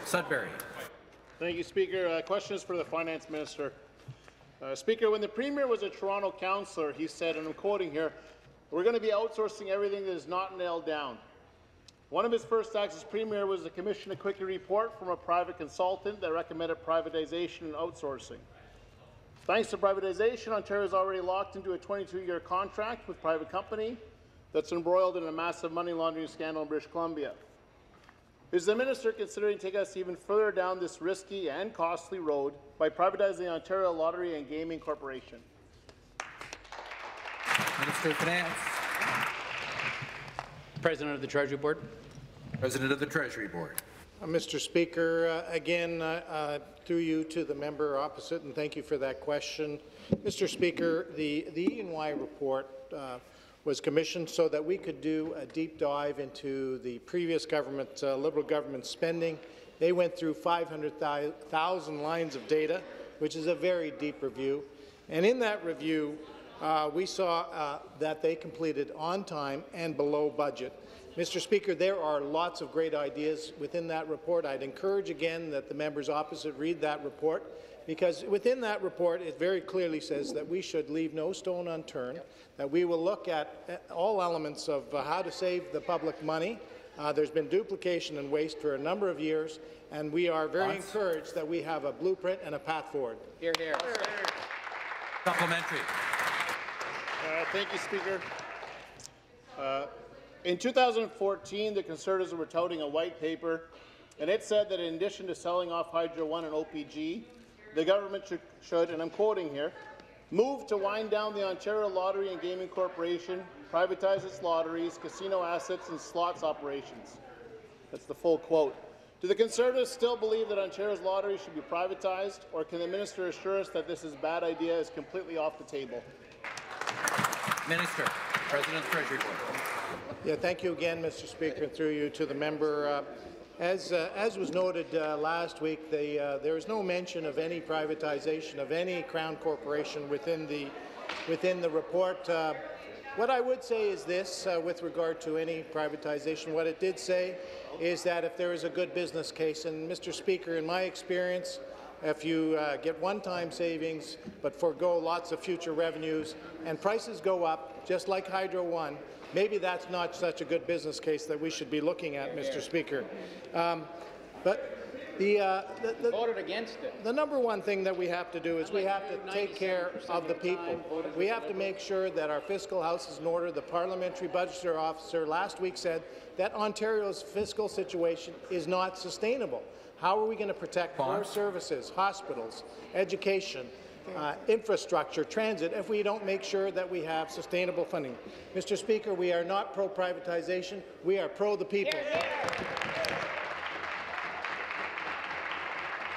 Sudbury. Thank you, Speaker. Question is for the Finance Minister. Speaker, when the Premier was a Toronto councillor, he said, and I'm quoting here, "We're going to be outsourcing everything that is not nailed down." One of his first acts as Premier was to commission a quickie report from a private consultant that recommended privatization and outsourcing. Thanks to privatization, Ontario is already locked into a 22-year contract with a private company that's embroiled in a massive money laundering scandal in British Columbia. Is the minister considering taking us even further down this risky and costly road by privatizing the Ontario Lottery and Gaming Corporation? Minister of Finance. President of the Treasury Board. President of the Treasury Board. Mr. Speaker, again, through you to the member opposite, and thank you for that question. Mr. Speaker, the E&Y report was commissioned so that we could do a deep dive into the previous government, Liberal government spending. They went through 500,000 lines of data, which is a very deep review. And in that review, we saw that they completed on time and below budget. Mr. Speaker, there are lots of great ideas within that report. I'd encourage again that the members opposite read that report, because within that report it very clearly says that we should leave no stone unturned, that we will look at all elements of how to save the public money. There's been duplication and waste for a number of years, and we are very encouraged that we have a blueprint and a path forward. Hear, hear. Supplementary. Thank you, Speaker. In 2014, the Conservatives were touting a white paper, and it said that in addition to selling off Hydro One and OPG, the government should, and I'm quoting here, move to wind down the Ontario Lottery and Gaming Corporation, privatize its lotteries, casino assets, and slots operations. That's the full quote. Do the Conservatives still believe that Ontario's lottery should be privatized, or can the minister assure us that this bad idea is completely off the table? Minister, President of the Treasury Board. Yeah, thank you again, Mr. Speaker, and through you to the member. As was noted last week, there is no mention of any privatization of any Crown corporation within the report. What I would say is this, with regard to any privatization. What it did say is that if there is a good business case, and Mr. Speaker, in my experience, if you get one-time savings but forego lots of future revenues and prices go up, just like Hydro One, maybe that's not such a good business case that we should be looking at, Mr. Speaker. But voted against it. The number one thing that we have to do is we have to take care of the people. We have to make sure that our fiscal house is in order. The parliamentary budget officer last week said that Ontario's fiscal situation is not sustainable. How are we going to protect core services, hospitals, education, infrastructure, transit, if we don't make sure that we have sustainable funding? Mr. Speaker, we are not pro-privatization. We are pro the people.